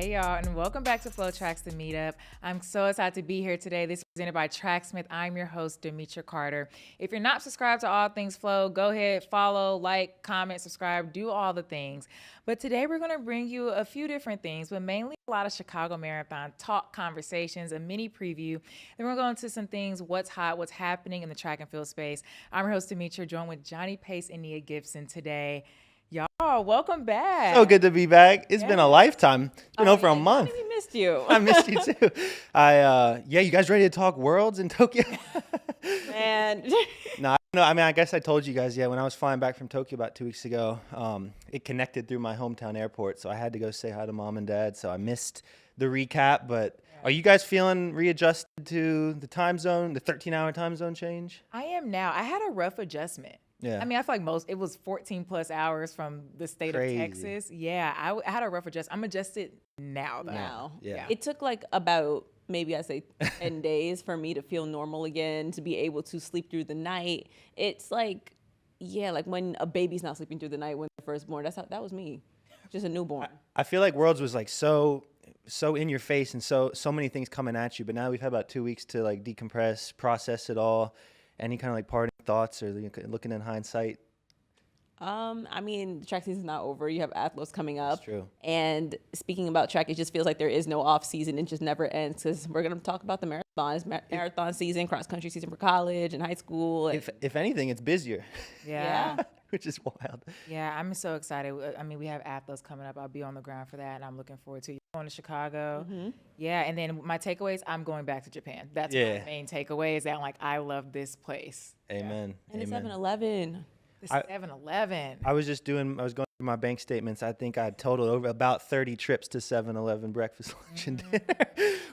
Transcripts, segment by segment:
Hey y'all, and welcome back to FloTrack's The Meetup. I'm so excited to be here today. This is presented by Tracksmith. I'm your host, Demitra Carter. If you're not subscribed to All Things Flow, go ahead, follow, like, comment, subscribe, do all the things. But today we're going to bring you a few different things, but mainly a lot of Chicago Marathon talk, conversations, a mini preview. Then we're going to some things, what's hot, what's happening in the track and field space. I'm your host, Demitra, joined with Johnny Pace and Nia Gibson today. Y'all, welcome back. So good to be back. It's been a lifetime. It's been over a month. We missed you. I missed you too. You guys ready to talk worlds in Tokyo? Man. No, I mean, I guess I told you guys, when I was flying back from Tokyo about 2 weeks ago, it connected through my hometown airport, so I had to go say hi to mom and dad, so I missed the recap, but are you guys feeling readjusted to the time zone, the 13-hour time zone change? I am now. I had a rough adjustment. Yeah. I mean, I feel like it was 14 plus hours from the state of Texas. Yeah, I had a rough adjustment. I'm adjusted now, though. Now. Yeah. It took like about maybe I say 10 days for me to feel normal again, to be able to sleep through the night. It's like, like when a baby's not sleeping through the night when they're first born. That was me, just a newborn. I feel like Worlds was like so in your face and so many things coming at you, but now we've had about 2 weeks to like decompress, process it all. Any kind of like parting thoughts or looking in hindsight? I mean, the track season's not over. You have athletes coming up. That's true. And speaking about track, it just feels like there is no off season. It just never ends because we're going to talk about the marathon. It's marathon season, cross country season for college and high school. If anything, it's busier. Yeah. Which is wild. Yeah, I'm so excited. I mean, we have athletes coming up. I'll be on the ground for that, and I'm looking forward to going to Chicago. Mm-hmm. Yeah, and then my takeaways, I'm going back to Japan. That's my main takeaway is that, like, I love this place. Amen. And Amen. the 7-Eleven. The 7-Eleven. I was going through my bank statements. I think I totaled over about 30 trips to 7-Eleven breakfast, lunch, and dinner,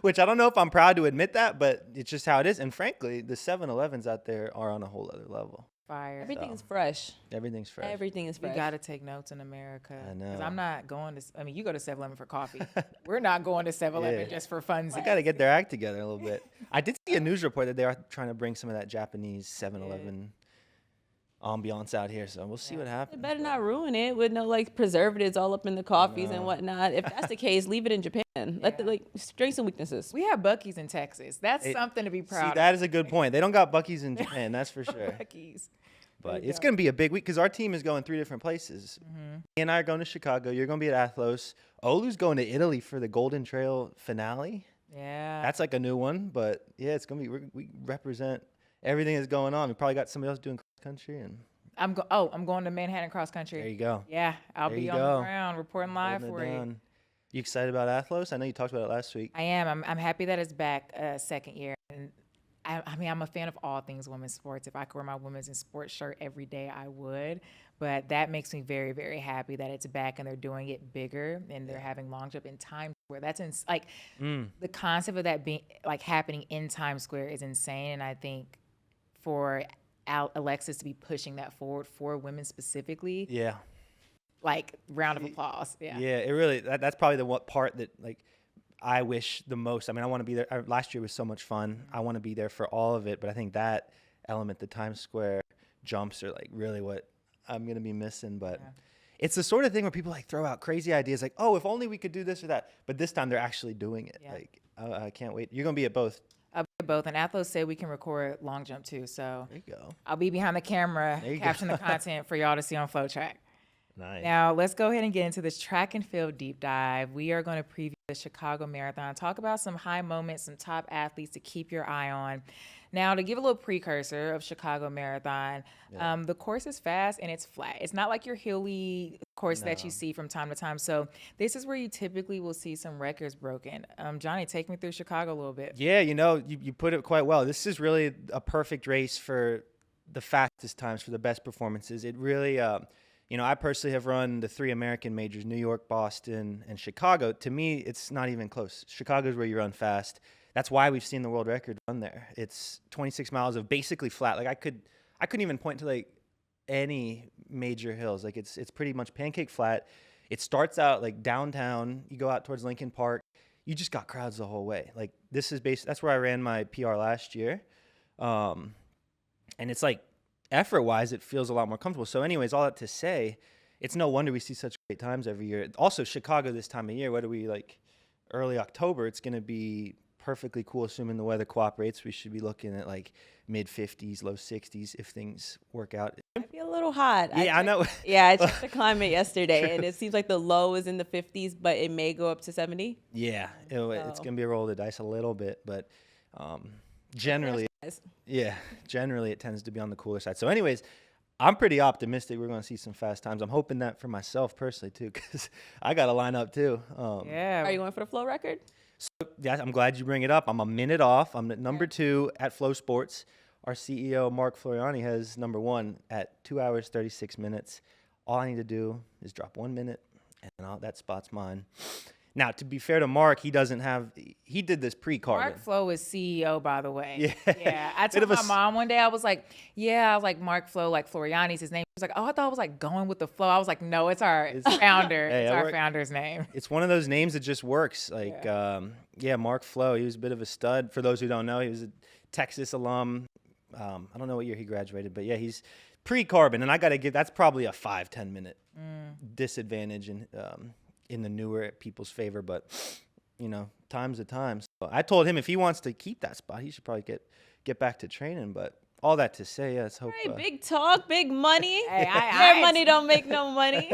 which I don't know if I'm proud to admit that, but it's just how it is. And frankly, the 7-Elevens out there are on a whole other level. Fire. Everything is fresh. Everything's fresh. Everything is fresh. We got to take notes in America. I know. Because I'm not going to, I mean, you go to 7-Eleven for coffee. We're not going to 7-Eleven just for funsies. They got to get their act together a little bit. I did see a news report that they are trying to bring some of that Japanese 7-Eleven ambiance out here, so we'll see what happens. They better not ruin it with no like preservatives all up in the coffees and whatnot. If that's the case, leave it in Japan. Let the strengths and weaknesses. We have Buc-ee's in Texas. That's something to be proud of. That is a good point. They don't got Buc-ee's in Japan, that's for sure. Buc-ee's. But it's going to be a big week because our team is going 3 different places. Me and I are going to Chicago. You're going to be at Athlos. Olu's going to Italy for the Golden Trail finale. Yeah. That's like a new one. But, yeah, it's going to be – we represent everything that's going on. We probably got somebody else doing cross country. And I'm going to Manhattan cross country. there you go. Yeah, I'll be on the ground reporting live for you. You excited about Athlos? I know you talked about it last week. I am. I'm happy that it's back second year. And I mean, I'm a fan of all things women's sports. If I could wear my women's in sports shirt every day, I would. But that makes me very, very happy that it's back and they're doing it bigger and they're having long jump in Times Square. That's the concept of that being like happening in Times Square is insane. And I think for Alexis to be pushing that forward for women specifically, like round of applause. Yeah, it really that's probably the part that like I wish the most. I mean, I want to be there. Last year was so much fun. I want to be there for all of it, but I think that element, the Times Square jumps, are like really what I'm gonna be missing. But it's the sort of thing where people like throw out crazy ideas, like, "Oh, if only we could do this or that." But this time they're actually doing it. Yeah. Like, I can't wait. You're gonna be at both. I'll be at both. And Athlos said we can record long jump too, so There you go. I'll be behind the camera capturing the content for y'all to see on FloTrack. Nice. Now, let's go ahead and get into this track and field deep dive. We are going to preview the Chicago Marathon, talk about some high moments, some top athletes to keep your eye on. Now, to give a little precursor of Chicago Marathon, the course is fast and it's flat. It's not like your hilly course that you see from time to time. So this is where you typically will see some records broken. Johnny, take me through Chicago a little bit. Yeah, you put it quite well. This is really a perfect race for the fastest times, for the best performances. It really... I personally have run the 3 American majors, New York, Boston, and Chicago. To me, it's not even close. Chicago's where you run fast. That's why we've seen the world record run there. It's 26 miles of basically flat. Like I couldn't even point to like any major hills. Like it's pretty much pancake flat. It starts out like downtown. You go out towards Lincoln Park. You just got crowds the whole way. Like this is that's where I ran my PR last year. And it's like, effort-wise, it feels a lot more comfortable. So anyways, all that to say, it's no wonder we see such great times every year. Also, Chicago this time of year, what are we, like early October, it's going to be perfectly cool, assuming the weather cooperates. We should be looking at like mid 50s, low 60s if things work out. Might be a little hot. Yeah, I know. Yeah, I checked the climate yesterday, and it seems like the low is in the 50s, but it may go up to 70. Yeah, it's going to be a roll of the dice a little bit, but generally, generally it tends to be on the cooler side. So anyways, I'm pretty optimistic we're going to see some fast times. I'm hoping that for myself personally, too, because I got to line up, too. Yeah. Are you going for the Flow record? So, yeah, I'm glad you bring it up. I'm a minute off. I'm at number 2 at Flow Sports. Our CEO, Mark Floriani, has number 1 at 2 hours, 36 minutes. All I need to do is drop 1 minute, and that spot's mine. Now, to be fair to Mark, he did this pre-carbon. Mark Flo is CEO, by the way. Yeah. Yeah. I told my mom one day, I was like, Mark Flo, like Floriani's his name. She was like, oh, I thought I was like going with the flow. I was like, no, it's our founder. It's our founder's name. It's one of those names that just works. Like, Mark Flo, he was a bit of a stud. For those who don't know, he was a Texas alum. I don't know what year he graduated, but yeah, he's pre-carbon. And I got to give, that's probably a 5-10 minute disadvantage in the newer people's favor, but time's the time. So I told him if he wants to keep that spot, he should probably get back to training. But all that to say, let's hope. Hey, big talk, big money. Hey, Your money don't make no money.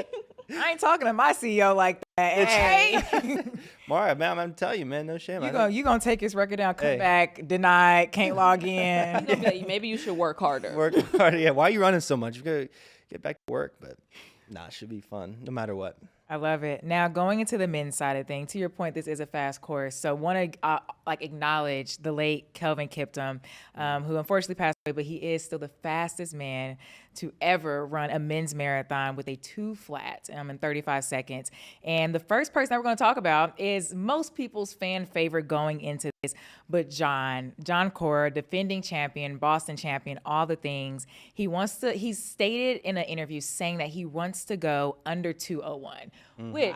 I ain't talking to my CEO like that. Hey, Mario, man, I'm telling you, man, no shame. You gonna take his record down, come back, denied, can't log in. Maybe you should work harder. Work harder. Yeah, why are you running so much? You gotta get back to work, but it should be fun no matter what. I love it. Now, going into the men's side of things, to your point, this is a fast course. So want to acknowledge the late Kelvin Kiptum, who unfortunately passed away, but he is still the fastest man to ever run a men's marathon with a 2 flat in 35 seconds. And the first person that we're going to talk about is most people's fan favorite going into this, but John Cora, defending champion, Boston champion, all the things. He's stated in an interview saying that he wants to go under 2:01, which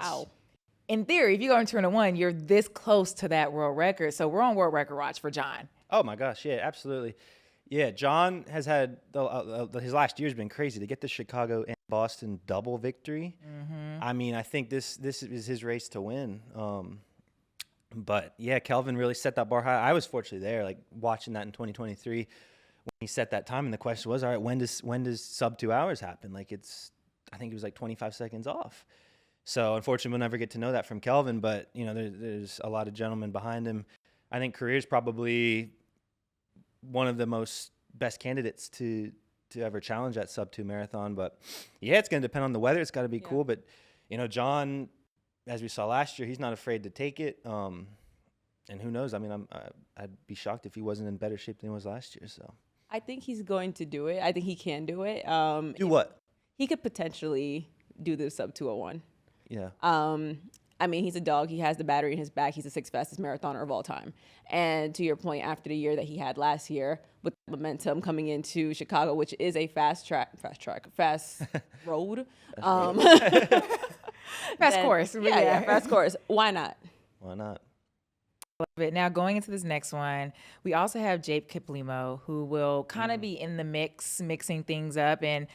in theory, if you go into 2:01, you're this close to that world record. So we're on world record watch for John. Oh my gosh. Yeah, absolutely. Yeah, John has had his last year's been crazy to get the Chicago and Boston double victory. I mean, I think this is his race to win. But yeah, Kelvin really set that bar high. I was fortunately there, like watching that in 2023 when he set that time. And the question was, all right, when does sub 2 hours happen? Like I think it was like 25 seconds off. So unfortunately, we'll never get to know that from Kelvin. But there's a lot of gentlemen behind him. I think Career's probably one of the best candidates to ever challenge that sub 2 marathon. But yeah, it's going to depend on the weather. It's got to be cool. But John, as we saw last year, he's not afraid to take it. And who knows? I mean, I'd be shocked if he wasn't in better shape than he was last year. So I think he's going to do it. I think he can do it. Do what? He could potentially do the sub 2:01. Yeah. I mean, he's a dog. He has the battery in his back. He's the 6th fastest marathoner of all time. And to your point, after the year that he had last year, with momentum coming into Chicago, which is a fast road. Fast course. Yeah, fast course. Why not? Why not? Love it. Now, going into this next one, we also have Jape Kiplimo, who will kind of be in the mix, mixing things up. And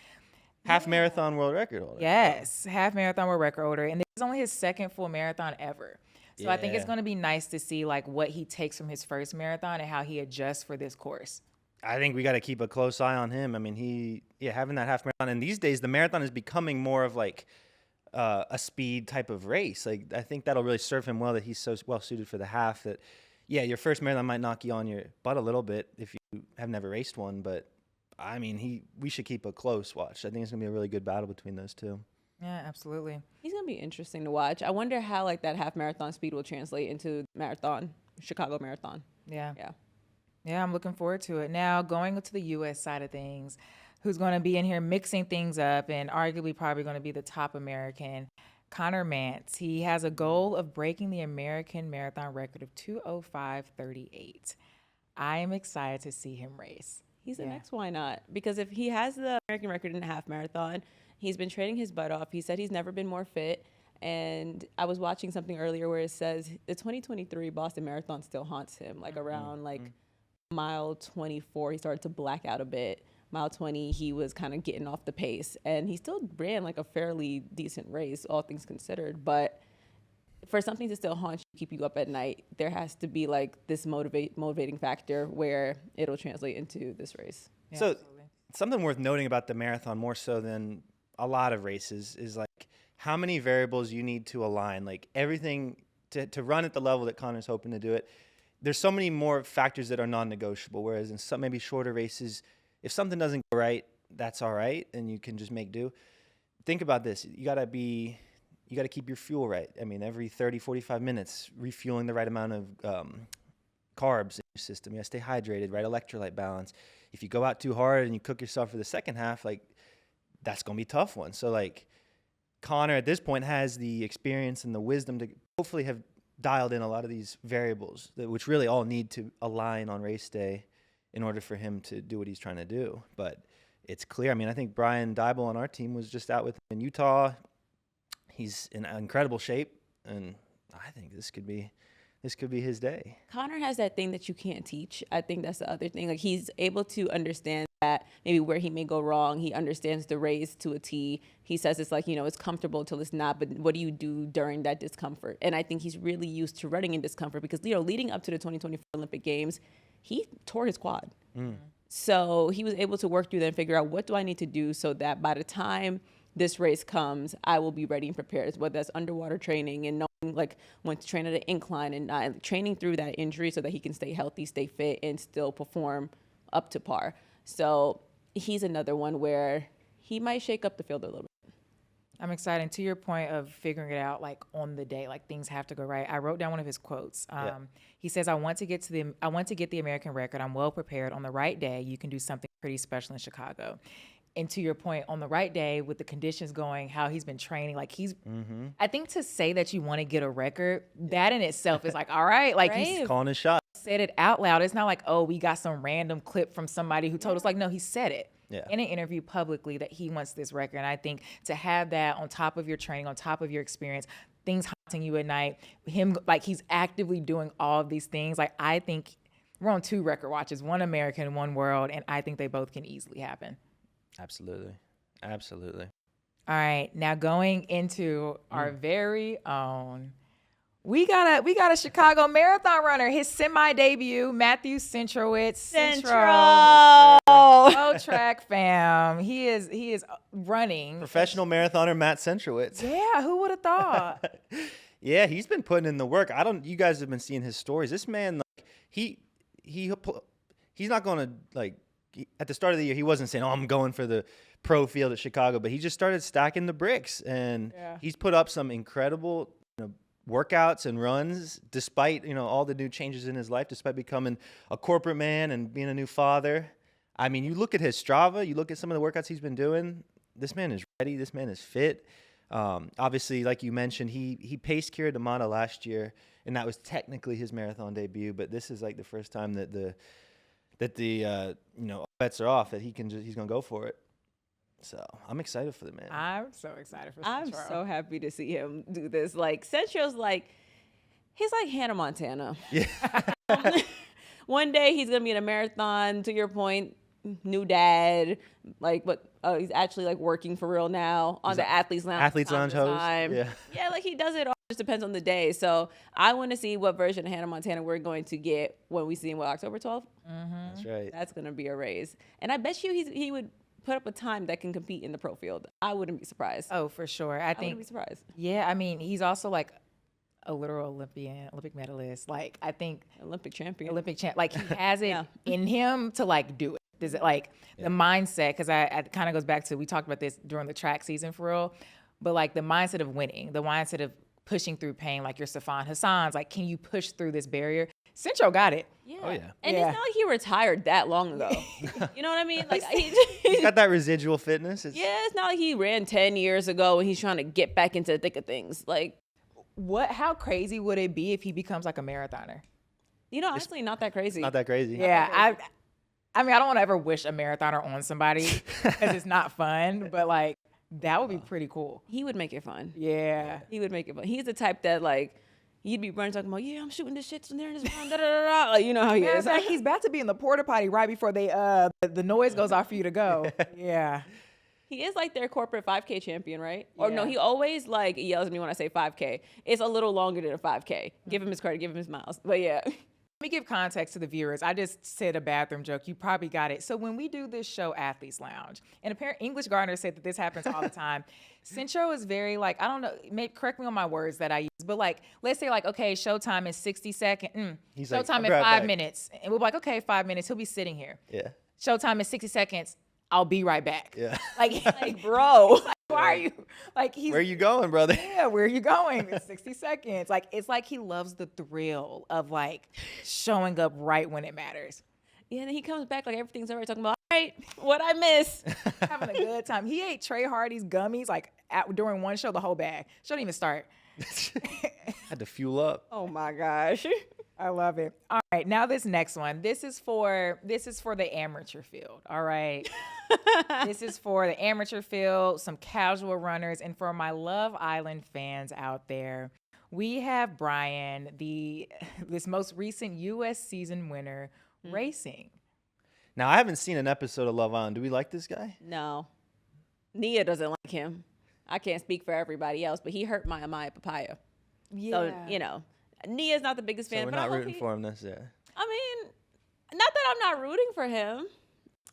half marathon world record holder. Yes, half marathon world record holder. And this is only his second full marathon ever. So I think it's going to be nice to see like what he takes from his first marathon and how he adjusts for this course. I think we got to keep a close eye on him. I mean, having that half marathon. And these days, the marathon is becoming more of like a speed type of race. Like, I think that'll really serve him well that he's so well suited for the half that, your first marathon might knock you on your butt a little bit if you have never raced one. But I mean, we should keep a close watch. I think it's going to be a really good battle between those two. Yeah, absolutely. He's going to be interesting to watch. I wonder how like that half marathon speed will translate into Chicago marathon. Yeah. Yeah, I'm looking forward to it. Now, going to the U.S. side of things, who's going to be in here mixing things up and arguably probably going to be the top American, Connor Mantz. He has a goal of breaking the American marathon record of 2:05:38. I am excited to see him race. He's the next why not? Because if he has the American record in a half marathon, he's been training his butt off. He said he's never been more fit. And I was watching something earlier where it says the 2023 Boston Marathon still haunts him. Like around mile 24, he started to black out a bit. Mile 20, he was kind of getting off the pace. And he still ran like a fairly decent race, all things considered. But for something to still haunt you, keep you up at night, there has to be like this motivating factor where it'll translate into this race. Yeah, so absolutely. Something worth noting about the marathon, more so than a lot of races, is like how many variables you need to align. Like everything to run at the level that Connor's hoping to do it, there's so many more factors that are non-negotiable. Whereas in some maybe shorter races, if something doesn't go right, that's all right, and you can just make do. Think about this. You got to keep your fuel right. I mean, every 30, 45 minutes, refueling the right amount of carbs in your system. You got to stay hydrated, right electrolyte balance. If you go out too hard and you cook yourself for the second half, like, that's going to be a tough one. So, like, Connor at this point has the experience and the wisdom to hopefully have dialed in a lot of these variables, which really all need to align on race day in order for him to do what he's trying to do. But it's clear. I mean, I think Brian Dybel on our team was just out with him in Utah. He's in incredible shape, and I think this could be his day. Connor has that thing that you can't teach. I think that's the other thing. Like, he's able to understand that maybe where he may go wrong. He understands the race to a T. He says it's like, it's comfortable till it's not, but what do you do during that discomfort? And I think he's really used to running in discomfort because, leading up to the 2024 Olympic Games, he tore his quad. So he was able to work through that and figure out, what do I need to do so that by the time this race comes, I will be ready and prepared, whether that's underwater training and knowing like when to train at an incline and training through that injury so that he can stay healthy, stay fit, and still perform up to par. So he's another one where he might shake up the field a little bit. I'm excited. To your point of figuring it out, like on the day, like things have to go right. I wrote down one of his quotes. He says, I want to get the American record. I'm well prepared. On the right day, you can do something pretty special in Chicago. And to your point, on the right day, with the conditions going, how he's been training, like I think to say that you want to get a record, that in itself is like, all right, like he's calling his shot. Said it out loud. It's not like, oh, we got some random clip from somebody who told us. Like, no, he said it in an interview publicly that he wants this record. And I think to have that on top of your training, on top of your experience, things haunting you at night, him, like, he's actively doing all of these things. Like, I think we're on 2 record watches, one American, one world, and I think they both can easily happen. Absolutely. All right, now going into our very own, we got a Chicago marathon runner. His semi debut, Matthew Centrowitz. FloTrack fam. He is running. Professional marathoner Matt Centrowitz. Yeah, who would have thought? Yeah, he's been putting in the work. You guys have been seeing his stories. This man, like, he's not going to, like, at the start of the year, he wasn't saying, I'm going for the pro field at Chicago, but he just started stacking the bricks, and he's put up some incredible workouts and runs despite, all the new changes in his life, despite becoming a corporate man and being a new father. I mean, you look at his Strava, you look at some of the workouts he's been doing, this man is ready, this man is fit. Obviously, like you mentioned, he paced Kira D'Amato last year, and that was technically his marathon debut, but this is like the first time that the bets are off, that he's gonna go for it. So I'm excited for the man. I'm so excited for Centro. I'm so happy to see him do this. Like, Centro's he's like Hannah Montana. Yeah. One day he's gonna be in a marathon. To your point, new dad. He's actually like working for real now on the Athletes Lounge. Athletes Lounge host. Yeah, like he does it all. Just depends on the day. So I want to see what version of Hannah Montana we're going to get when we see him October 12th. That's right. That's gonna be a race, and I bet you he would put up a time that can compete in the pro field. I wouldn't be surprised. Oh, for sure. I think. Wouldn't be surprised. Yeah, I mean, he's also like a literal Olympic medalist. Like, I think Olympic champion. Like, he has it in him to like do it. Does it like the mindset? Because I kind of goes back to, we talked about this during the track season for real, but like the mindset of winning, the mindset of pushing through pain, like your Safan Hassan's, like, can you push through this barrier? Centro got it. Yeah. Oh, yeah. And it's not like he retired that long ago. You know what I mean? Like, he's got that residual fitness. It's not like he ran 10 years ago and he's trying to get back into the thick of things. Like, how crazy would it be if he becomes like a marathoner? Honestly, not that crazy. Not that crazy. Yeah. I mean, I don't want to ever wish a marathoner on somebody because it's not fun, but like, that would be pretty cool. He would make it fun. Yeah. He would make it fun. He's the type that, like, you'd be running talking about, I'm shooting this shit from there and this run, da-da-da-da. Like, you know how he is. Like, he's about to be in the porta potty right before the noise goes off for you to go. Yeah. He is like their corporate 5K champion, right? Or no, Yeah. he always like yells at me when I say 5K. It's a little longer than a 5K. Give him his credit, give him his miles. But yeah. Let me give context to the viewers. I just said a bathroom joke. You probably got it. So when we do this show, Athletes Lounge, and apparently English Gardener said that this happens all the time. Centro is very like, I don't know, correct me on my words that I use, but like, let's say like, okay, showtime is 60 seconds. He's like, Showtime "I'll in be right 5 back." minutes. And we'll be like, okay, 5 minutes. He'll be sitting here. Yeah. Showtime is 60 seconds. I'll be right back. Yeah. Like bro, why are you? Like he's Where are you going, brother? yeah, where are you going? It's 60 seconds. Like, it's like he loves the thrill of like showing up right when it matters. Yeah, and then he comes back like everything's already talking about, all right, what I miss. Having a good time. He ate Trey Hardy's gummies like during one show, the whole bag. She didn't even start. Had to fuel up. Oh my gosh. I love it. All right, now this next one. This is for the amateur field. All right. This is for the amateur field, some casual runners, and for my Love Island fans out there. We have Brian, this most recent U.S. season winner, racing. Now, I haven't seen an episode of Love Island. Do we like this guy? No. Nia doesn't like him. I can't speak for everybody else, but he hurt my Amaya Papaya. Yeah. So, you know, Nia's not the biggest So fan, we're but not I hope rooting for him. That's it. I mean, not that I'm not rooting for him.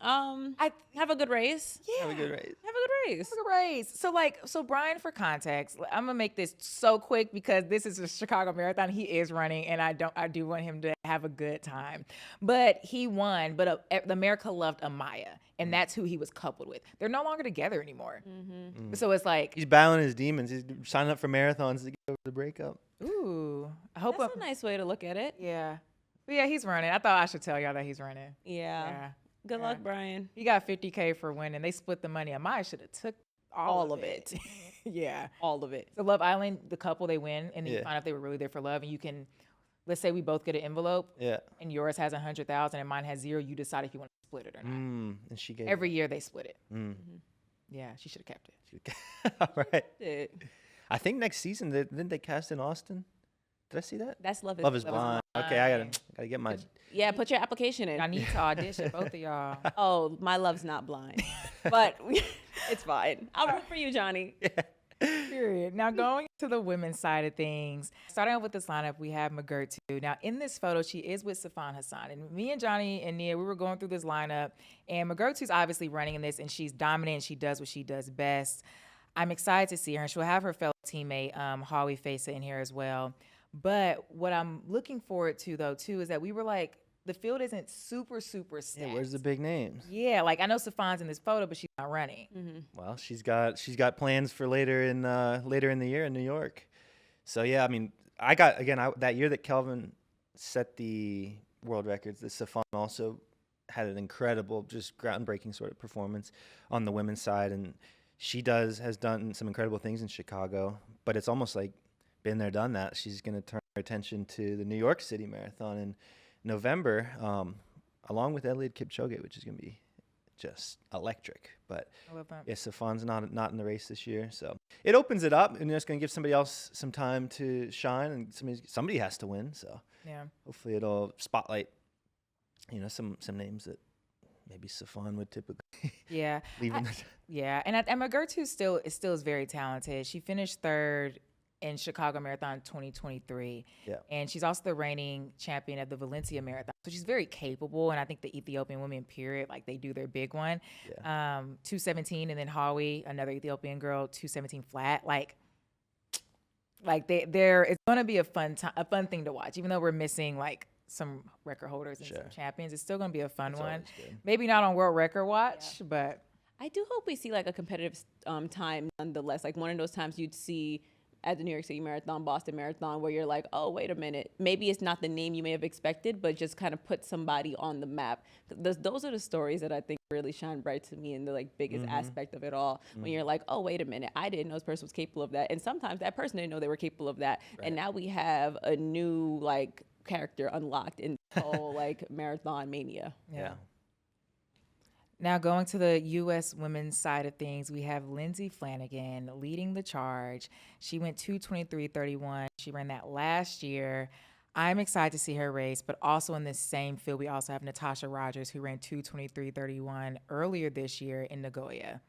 I have a good race. Yeah. Have a good race. Have a good race. Look at race. So Brian, for context, I'm gonna make this so quick because this is a Chicago Marathon. He is running, and I do want him to have a good time. But he won. But the America loved Amaya, and that's who he was coupled with. They're no longer together anymore. So it's like, He's battling his demons. He's signing up for marathons to get over the breakup. ooh, I hope. That's a nice way to look at it. Yeah, but yeah, he's running. I thought I should tell y'all that he's running. Yeah. Yeah. Good luck, Brian. He got $50K for winning. They split the money. Amaya should have took all of it. Yeah. All of it. So Love Island, the couple, they win, and then you Yeah. find out if they were really there for love, and you can, let's say we both get an envelope, Yeah. and yours has 100,000 and mine has 0. You decide if you want to split it or not. And she gave Every year they split it. Mm. Yeah, she should have kept it. All right. It. I think next season, didn't they cast in Austin? Did I see that? That's Love is Love is Blind. Okay, I gotta get my. Yeah, put your application in. I need to audition, both of y'all. Oh, my love's not blind. But it's fine. I'll root for you, Johnny. Period. Now going to the women's side of things, starting out with this lineup, we have McGirt too. Now in this photo, she is with Safan Hassan, and me and Johnny and Nia, we were going through this lineup, and McGirt's obviously running in this, and she's dominant. She does what she does best. I'm excited to see her, and she'll have her fellow teammate Hawi Fesa in here as well. But what I'm looking forward to though too is that we were like, the field isn't super stacked. Yeah, where's the big names? Yeah, like I know Safan's in this photo, but she's not running. Well, she's got plans for later in the year in New York. So yeah, I mean, that year that Kelvin set the world records, the Safan also had an incredible, just groundbreaking sort of performance on the women's side, and she has done some incredible things in Chicago. But it's almost like been there, done that. She's going to turn her attention to the New York City Marathon in November, along with Eliud Kipchoge, which is going to be just electric. But I love that. yeah, Safan's not in the race this year, so it opens it up, and it's going to give somebody else some time to shine, and somebody has to win. So Yeah. hopefully it'll spotlight, some names that maybe Safan would typically Yeah. leave in the. Yeah, and McGirt still is very talented. She finished third in Chicago Marathon 2023. Yeah. And she's also the reigning champion of the Valencia Marathon. So she's very capable, and I think the Ethiopian women, period, like they do their big one. Yeah. 217, and then Hawi, another Ethiopian girl, 217 flat. Like it's gonna be a fun thing to watch. Even though we're missing like some record holders and Sure. some champions, it's still gonna be a fun It's one. always good. Maybe not on World Record Watch, but I do hope we see like a competitive time nonetheless. Like one of those times you'd see at the New York City Marathon, Boston Marathon, where you're like, oh, wait a minute. Maybe it's not the name you may have expected, but just kind of put somebody on the map. Those are the stories that I think really shine bright to me and the like biggest aspect of it all. When you're like, oh, wait a minute. I didn't know this person was capable of that. And sometimes that person didn't know they were capable of that. Right. And now we have a new like character unlocked in the whole like marathon mania. Yeah. Now going to the U.S. women's side of things, we have Lindsay Flanagan leading the charge. She went 2:23:31. She ran that last year. I'm excited to see her race, but also in this same field, we also have Natasha Rogers, who ran 2:23:31 earlier this year in Nagoya.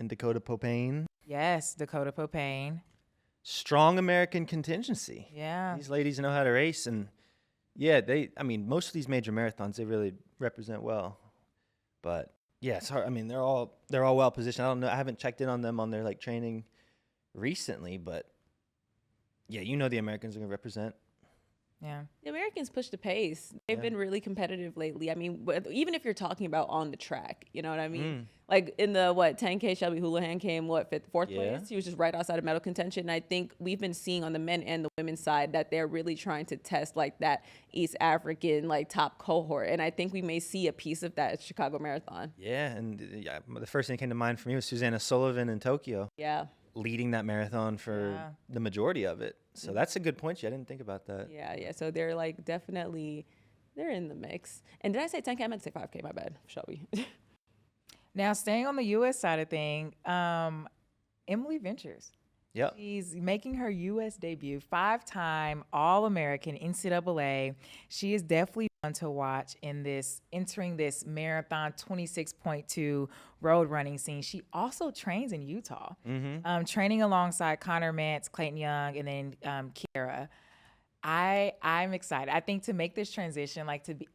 and Dakota Popane. Yes, Dakota Popane. Strong American contingency. Yeah. These ladies know how to race, and yeah, most of these major marathons, they really represent well. But yeah, it's hard. I mean, they're all well positioned. I don't know. I haven't checked in on them on their like training recently, but yeah, the Americans are going to represent. Yeah. The Americans push the pace. They've been really competitive lately. I mean, even if you're talking about on the track, you know what I mean? Like in the 10K, Shelby Houlihan came fourth place. He was just right outside of medal contention. And I think we've been seeing on the men and the women's side that they're really trying to test like that East African like top cohort. And I think we may see a piece of that at Chicago Marathon. Yeah, and the first thing that came to mind for me was Susanna Sullivan in Tokyo. Yeah. Leading that marathon for the majority of it. So that's a good point. I didn't think about that. Yeah. So they're like definitely, they're in the mix. And did I say 10K? I meant to say 5K. My bad, Shelby. Now, staying on the U.S. side of things, Emily Ventures. Yep. She's making her U.S. debut, 5-time All-American NCAA. She is definitely one to watch entering this marathon 26.2 road running scene. She also trains in Utah, training alongside Connor Mance, Clayton Young, and then Kiera. I'm excited. I think to make this transition, like to be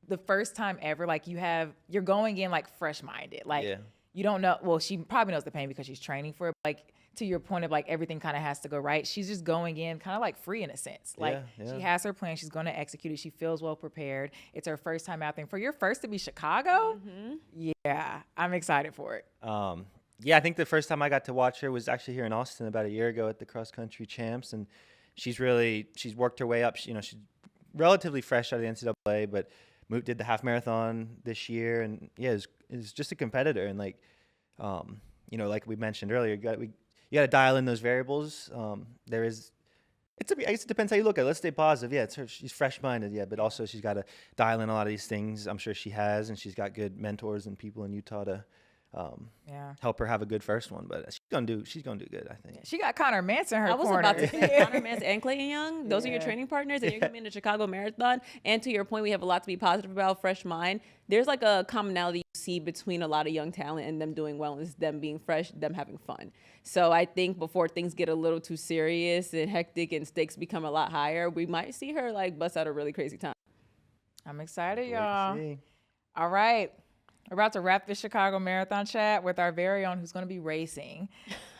the first time ever, like you're going in like fresh-minded. Like you don't know, well, she probably knows the pain because she's training for it. Like to your point of like everything kind of has to go right. She's just going in kind of like free in a sense. Like she has her plan. She's going to execute it. She feels well prepared. It's her first time out there. For your first to be Chicago, yeah, I'm excited for it. Yeah, I think the first time I got to watch her was actually here in Austin about a year ago at the cross country champs. And she's worked her way up. She's relatively fresh out of the NCAA, but did the half marathon this year. And yeah, is just a competitor. And like, like we mentioned earlier, you got to dial in those variables. I guess it depends how you look at it. Let's stay positive. Yeah, she's fresh-minded, but also she's got to dial in a lot of these things. I'm sure she has, and she's got good mentors and people in Utah to help her have a good first one. But she's gonna do good, I think. She got Connor Mance in her corner. I was about to say Connor Mance and Clayton Young. Those are your training partners, and you're coming to Chicago Marathon. And to your point, we have a lot to be positive about. Fresh mind. There's like a commonality you see between a lot of young talent and them doing well, is them being fresh, them having fun. So I think before things get a little too serious and hectic and stakes become a lot higher, we might see her like bust out a really crazy time. I'm excited, y'all. All right. We're about to wrap this Chicago Marathon chat with our very own who's going to be racing,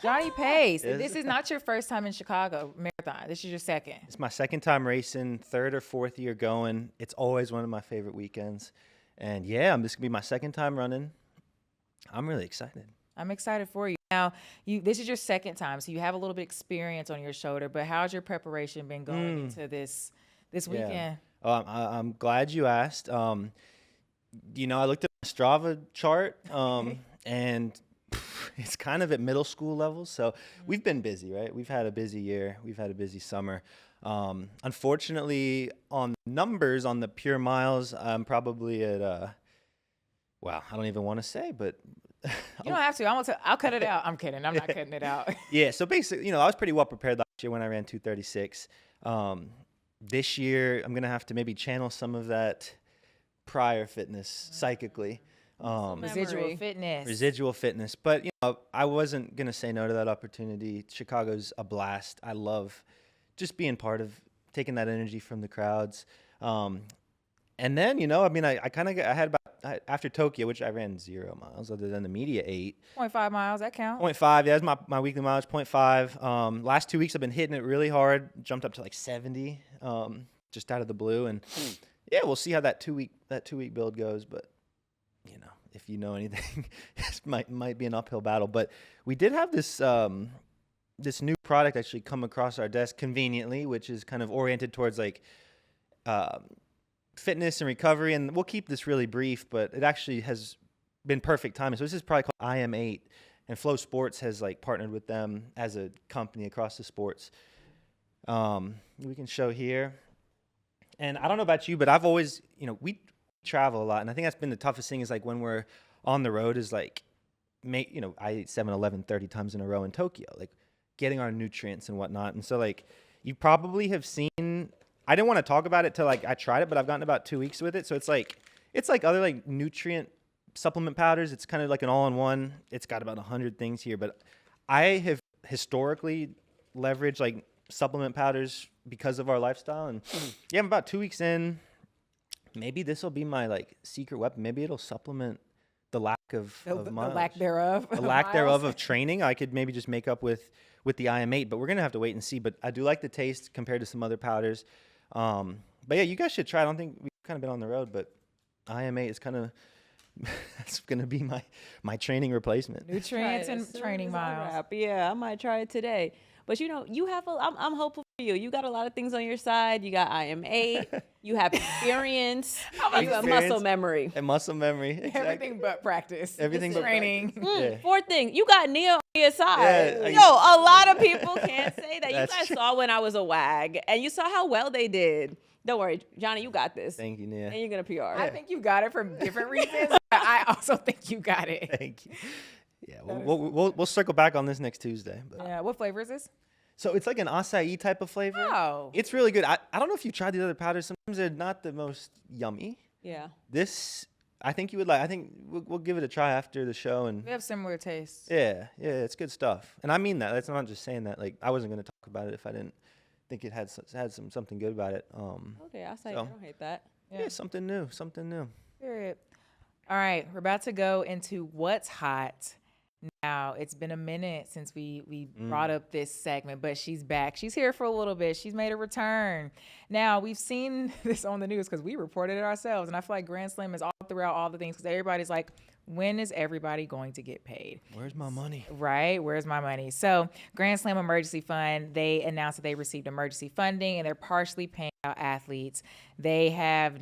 Johnny Pace. This is not your first time in Chicago Marathon. This is your second. It's my second time racing, third or fourth year going. It's always one of my favorite weekends. And this is going to be my second time running. I'm really excited. I'm excited for you. Now, this is your second time, so you have a little bit of experience on your shoulder, but how's your preparation been going into this weekend? I'm glad you asked. I looked at my Strava chart, and it's kind of at middle school levels. So we've been busy, right? We've had a busy year. We've had a busy summer. Unfortunately, on numbers, on the pure miles, I'm probably at, I don't even want to say, but... You don't have to. I'll cut it out. I'm kidding. I'm not cutting it out. Yeah, so basically, I was pretty well prepared last year when I ran 2:36. This year, I'm going to have to maybe channel some of that prior fitness psychically. Residual fitness. But, I wasn't going to say no to that opportunity. Chicago's a blast. I love just being part of taking that energy from the crowds. And then, I had about, after Tokyo, which I ran 0 miles other than the media 8. 0.5 miles, that counts. 0.5, yeah, that's my weekly mileage, 0.5. Last 2 weeks I've been hitting it really hard, jumped up to like 70, just out of the blue. And yeah, we'll see how that two week build goes. But, if you know anything, it might be an uphill battle. But we did have this new product actually come across our desk conveniently, which is kind of oriented towards like fitness and recovery, and we'll keep this really brief, but it actually has been perfect timing. So this is probably called IM8, and Flow Sports has like partnered with them as a company across the sports. We can show here, and I don't know about you, but I've always, we travel a lot, and I think that's been the toughest thing is like when we're on the road is like, I ate 7-Eleven 30 times in a row in Tokyo, like getting our nutrients and whatnot, and so like you probably have seen. I didn't want to talk about it till like I tried it, but I've gotten about 2 weeks with it. So it's like other like nutrient supplement powders. It's kind of like an all-in-one. It's got about 100 things here, but I have historically leveraged like supplement powders because of our lifestyle. And yeah, I'm about 2 weeks in. Maybe this will be my like secret weapon. Maybe it'll supplement the lack of mileage. The lack thereof. The lack thereof of training. I could maybe just make up with the IM8, but we're gonna have to wait and see. But I do like the taste compared to some other powders. But yeah, you guys should try. I don't think we've kind of been on the road, but IM8 is kind of that's gonna be my training replacement. Nutrients and training miles. Yeah, I might try it today. But you know, you have I'm hopeful for you. You got a lot of things on your side. You got IM8. You have experience. You have muscle memory. And muscle memory. Exactly. Everything but practice. Everything but training. Yeah. Fourth thing, you got Nia on your side. Yeah, Yo, a lot of people can't say that. You That's guys true. saw when I was a WAG, and you saw how well they did. Don't worry, Johnny, you got this. Thank you, Nia. And you're gonna PR. I think you got it for different reasons. But I also think you got it. Thank you. Yeah, we'll circle back on this next Tuesday. But. Yeah. What flavor is this? So it's like an acai type of flavor. Oh. It's really good. I don't know if you've tried the other powders. Sometimes they're not the most yummy. Yeah. This, I think you would like. I think we'll give it a try after the show. And We have similar tastes. yeah, it's good stuff. And I mean that. That's not just saying that. Like I wasn't going to talk about it if I didn't think it had something good about it. Okay, I'll say So- I don't hate that. Yeah, something new. Period. All right, we're about to go into what's hot. Now, it's been a minute since we brought up this segment, but she's back. She's here for a little bit. She's made a return. Now, we've seen this on the news because we reported it ourselves, and I feel like Grand Slam is all throughout all the things because everybody's like, when is everybody going to get paid? Where's my money? Right? Where's my money? So Grand Slam Emergency Fund, they announced that they received emergency funding and they're partially paying out athletes. They have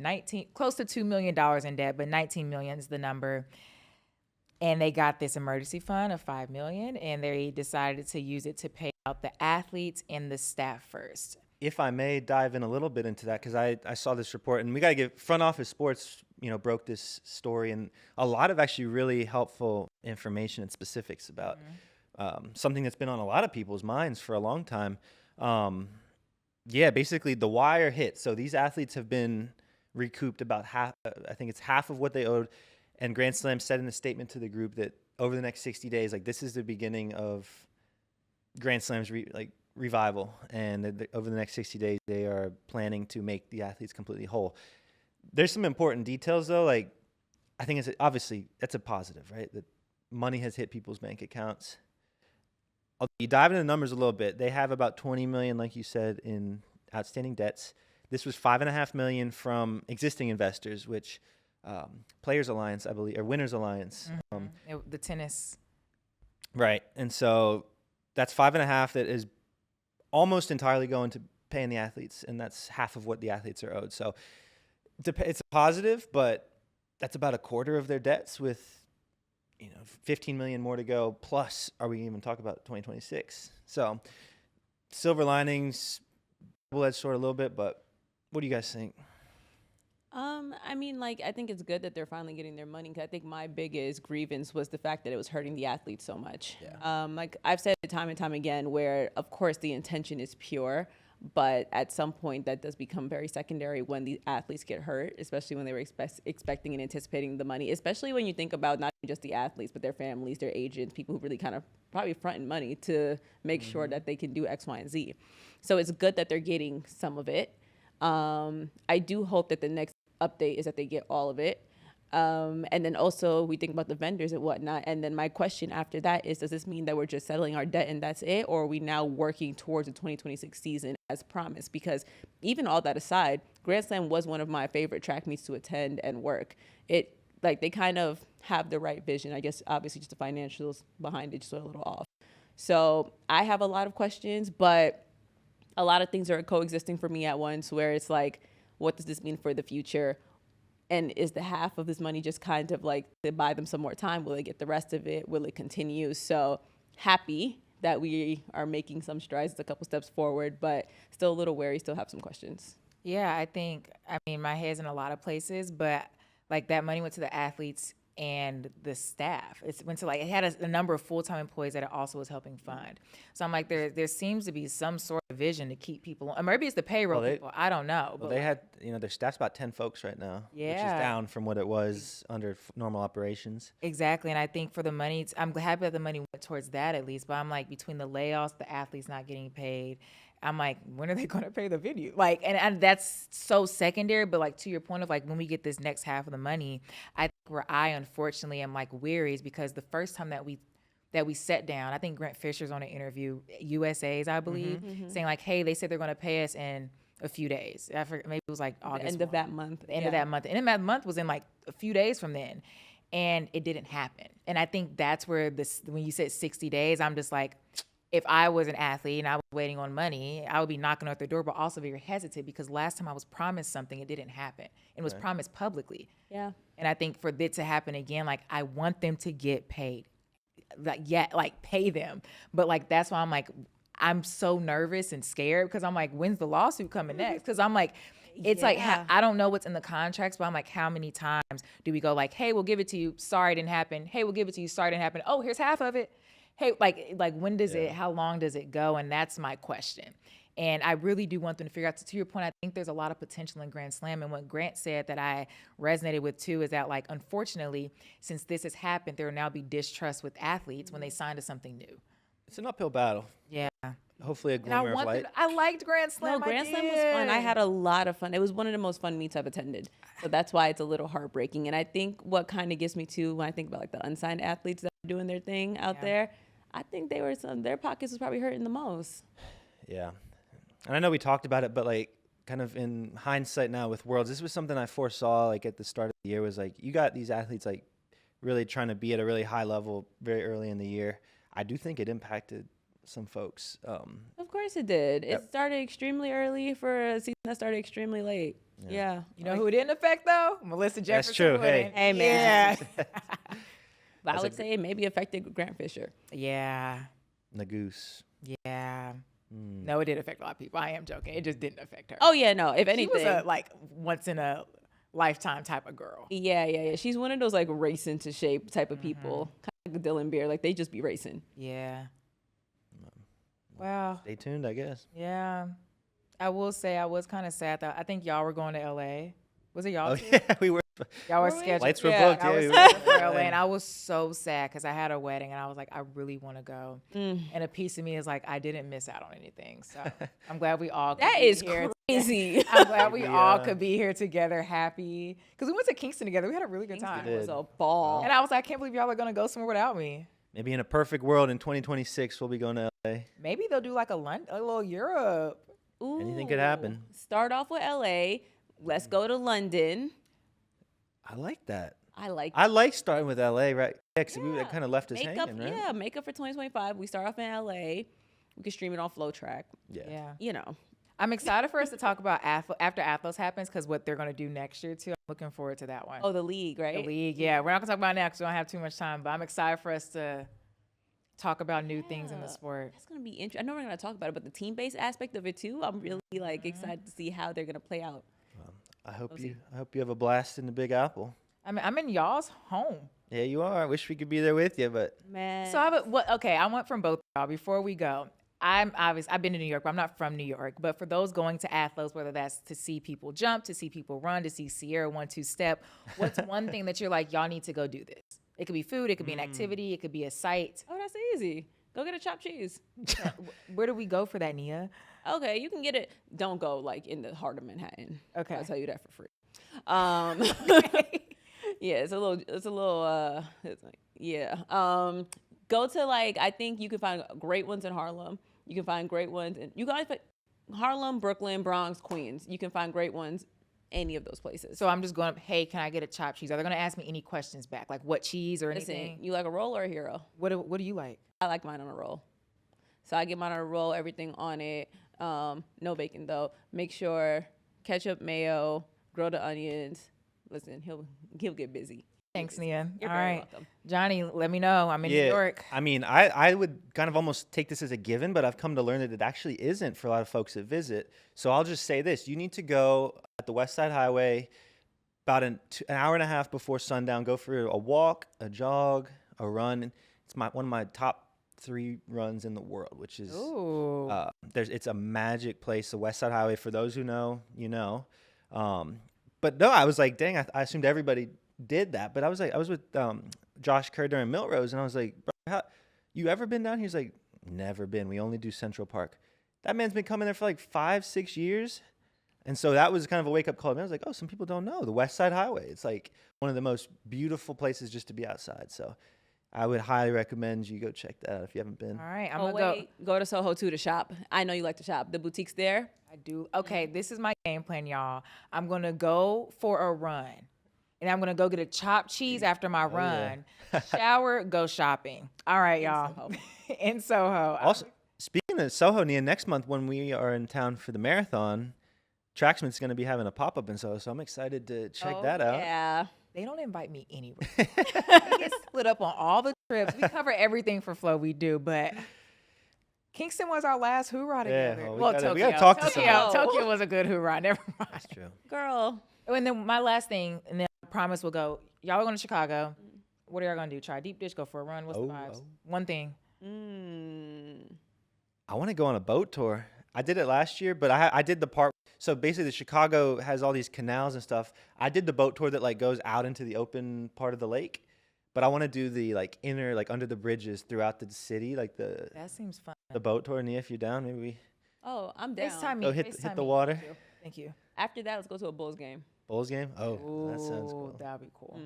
close to $2 million in debt, but 19 million is the number. And they got this emergency fund of $5 million, and they decided to use it to pay out the athletes and the staff first. If I may dive in a little bit into that, because I saw this report, and we got to give Front Office Sports, broke this story, and a lot of actually really helpful information and specifics about something that's been on a lot of people's minds for a long time. Basically the wire hit. So these athletes have been recouped about half, I think it's half of what they owed. And Grand Slam said in a statement to the group that over the next 60 days, like this is the beginning of Grand Slam's revival. And over the next 60 days, they are planning to make the athletes completely whole. There's some important details though. Like I think obviously that's a positive, right? That money has hit people's bank accounts. You dive into the numbers a little bit. They have about 20 million, like you said, in outstanding debts. This was $5.5 million from existing investors, which Players Alliance, I believe, or Winners Alliance. The tennis. Right. And so that's 5.5 that is almost entirely going to paying the athletes, and that's half of what the athletes are owed. So it's a positive, but that's about a quarter of their debts with 15 million more to go. Plus, are we even talk about 2026? So silver linings, double-edged sword a little bit, but what do you guys think? I think it's good that they're finally getting their money. 'Cause I think my biggest grievance was the fact that it was hurting the athletes so much. Yeah. I've said it time and time again, where of course the intention is pure, but at some point that does become very secondary when the athletes get hurt, especially when they were expecting and anticipating the money. Especially when you think about not just the athletes, but their families, their agents, people who really kind of probably fronting money to make sure that they can do X, Y, and Z. So it's good that they're getting some of it. I do hope that the next update is that they get all of it. And then also we think about the vendors and whatnot. And then my question after that is, does this mean that we're just settling our debt and that's it? Or are we now working towards the 2026 season as promised? Because even all that aside, Grand Slam was one of my favorite track meets to attend and work. They kind of have the right vision. I guess obviously just the financials behind it just are a little off. So I have a lot of questions, but a lot of things are coexisting for me at once, where it's like, what does this mean for the future? And is the half of this money just kind of like to buy them some more time? Will they get the rest of it? Will it continue? So happy that we are making some strides, a couple steps forward, but still a little wary, still have some questions. Yeah, my head's in a lot of places, but like that money went to the athletes and the staff. It went to like, it had a number of full-time employees that it also was helping fund. So I'm like, there seems to be some sort of vision to keep people, or maybe it's the payroll people, I don't know. Well, they had, their staff's about 10 folks right now, which is down from what it was under normal operations. Exactly, and I think for the money, I'm happy that the money went towards that at least, but I'm like, between the layoffs, the athletes not getting paid, I'm like, when are they going to pay the venue? Like, and that's so secondary, but like to your point of like, when we get this next half of the money, I think where I unfortunately am like weary is because the first time that we sat down, I think Grant Fisher's on an interview, USA's, I believe, saying like, hey, they said they're going to pay us in a few days. I forget, maybe it was like August. The end of that month. The end of that month. The end of that month was in like a few days from then. And it didn't happen. And I think that's where when you said 60 days, I'm just like, if I was an athlete and I was waiting on money, I would be knocking at their door, but also very hesitant because last time I was promised something, it didn't happen. And was promised publicly. Yeah. And I think for it to happen again, like I want them to get paid. Like pay them. But like, that's why I'm like, I'm so nervous and scared because I'm like, when's the lawsuit coming next? Because I'm like, it's like, I don't know what's in the contracts, but I'm like, how many times do we go like, hey, we'll give it to you. Sorry, it didn't happen. Hey, we'll give it to you. Sorry, it didn't happen. Oh, here's half of it. Hey, like when does it, how long does it go? And that's my question. And I really do want them to figure out, to your point, I think there's a lot of potential in Grand Slam. And what Grant said that I resonated with too is that like, unfortunately, since this has happened, there will now be distrust with athletes when they sign to something new. It's an uphill battle. Yeah. Hopefully a glimmer of light. I liked Grand Slam. No, Grand Slam was fun. I had a lot of fun. It was one of the most fun meets I've attended. So that's why it's a little heartbreaking. And I think what kind of gets me too, when I think about like the unsigned athletes that are doing their thing out there, I think their pockets was probably hurting the most. Yeah. And I know we talked about it, but like kind of in hindsight now with Worlds, this was something I foresaw like at the start of the year was like, you got these athletes like really trying to be at a really high level very early in the year. I do think it impacted some folks. Of course it did. It started extremely early for a season that started extremely late. Yeah. You know who it didn't affect though? Melissa Jefferson. That's true. Hey, man. Yeah. But I would say it maybe affected Grant Fisher. Yeah. Nagoose. Yeah. No, it did affect a lot of people. I am joking. It just didn't affect her. Oh, yeah, no. If anything. She was a, like, once in a lifetime type of girl. Yeah. She's one of those, like, race into shape type of people. Kind of like Dylan Beer. Like, they just be racing. Yeah. Wow. Stay tuned, I guess. Yeah. I will say I was kind of sad, though. I think y'all were going to L.A. Was it y'all too? Yeah, we were. Y'all were scheduled. Lights were booked. I was scheduled for LA, and I was so sad because I had a wedding, and I was like, I really want to go. And a piece of me is like, I didn't miss out on anything. So I'm glad we all could be here. Crazy. I'm glad we all could be here together, happy. Because we went to Kingston together. We had a really good time. It was a ball. And I was like, I can't believe y'all are going to go somewhere without me. Maybe in a perfect world in 2026, we'll be going to LA. Maybe they'll do like a little Europe. Ooh. Anything could happen. Start off with LA. Let's go to London. I like that. I like starting with LA, right? Yeah, because we kind of left us hanging, right? Yeah, makeup for 2025. We start off in LA. We can stream it on FloTrack. Yeah. You know. I'm excited for us to talk about after Athlos happens because what they're going to do next year, too. I'm looking forward to that one. Oh, the league, right? The league, yeah. We're not going to talk about it now because we don't have too much time, but I'm excited for us to talk about new things in the sport. That's going to be interesting. I know we're going to talk about it, but the team-based aspect of it, too, I'm really excited to see how they're going to play out. I hope you have a blast in the Big Apple. I mean, I'm in y'all's home. Yeah, you are. I wish we could be there with you, but man. So I went from both of y'all. Before we go, I've been to New York, but I'm not from New York. But for those going to Athlos, whether that's to see people jump, to see people run, to see Sierra 1-2 step, what's one thing that you're like, y'all need to go do this? It could be food, it could be an activity, it could be a site. Oh, that's easy. Go get a chopped cheese. Where do we go for that, Nia? Okay, you can get it. Don't go like in the heart of Manhattan. Okay, I'll tell you that for free. Yeah, it's like, yeah. Go to like, I think you can find great ones in Harlem. You can find great ones Harlem, Brooklyn, Bronx, Queens. You can find great ones any of those places. So I'm just going, hey, can I get a chopped cheese? Are they going to ask me any questions back? Like what cheese or anything? You like a roll or a hero? What do you like? I like mine on a roll. So I get mine on a roll, everything on it. No bacon though. Make sure ketchup, mayo, grill the onions. Listen, he'll get busy. Thanks, Nia. You're All very right. welcome. Johnny, let me know. I'm in New York. I mean, I would kind of almost take this as a given, but I've come to learn that it actually isn't for a lot of folks that visit. So I'll just say this. You need to go at the West Side Highway about an hour and a half before sundown. Go for a walk, a jog, a run. It's one of my top 3 runs in the world, which is it's a magic place. The West Side Highway. For those who know, you know. But no, I was like, dang, I assumed everybody did that. But I was with Josh Kerr during Milrose, and I was like, bro, you ever been down here? He's like, never been. We only do Central Park. That man's been coming there for like 5-6 years. And so that was kind of a wake-up call. And I was like, oh, some people don't know. The West Side Highway. It's like one of the most beautiful places just to be outside. So I would highly recommend you go check that out if you haven't been. All right, I'm going to go to Soho too to shop. I know you like to shop. The boutiques there. I do. Okay, this is my game plan, y'all. I'm going to go for a run. And I'm going to go get a chopped cheese after my run. Yeah. Shower, go shopping. All right, y'all. In Soho. Also, speaking of Soho, Nia, next month when we are in town for the marathon, Tracksmith's going to be having a pop-up in Soho, so I'm excited to check that out. Yeah. They don't invite me anywhere. We get split up on all the trips. We cover everything for Flo, we do, but Kingston was our last hoorah together. Well, we gotta talk to someone. Tokyo was a good hoorah. Never mind. That's true. Girl. And then my last thing, and then I promise we'll go. Y'all are going to Chicago. What are y'all going to do? Try a deep dish, go for a run? What's the vibes? One thing. I want to go on a boat tour. I did it last year, but I did the part. So basically, the Chicago has all these canals and stuff. I did the boat tour that like goes out into the open part of the lake, but I want to do the like inner, like under the bridges throughout the city, like the. That seems fun. The boat tour, Nia, if you're down, maybe we. Oh, I'm down. FaceTime me. Go hit the water. Thank you. After that, let's go to a Bulls game. Bulls game? Oh, that sounds cool. That'd be cool.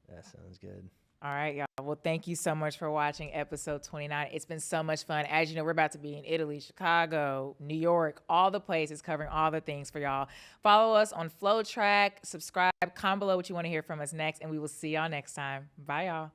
That sounds good. All right, y'all. Well, thank you so much for watching episode 29. It's been so much fun. As you know, we're about to be in Italy, Chicago, New York, all the places, covering all the things for y'all. Follow us on FloTrack, subscribe, comment below what you want to hear from us next, and we will see y'all next time. Bye, y'all.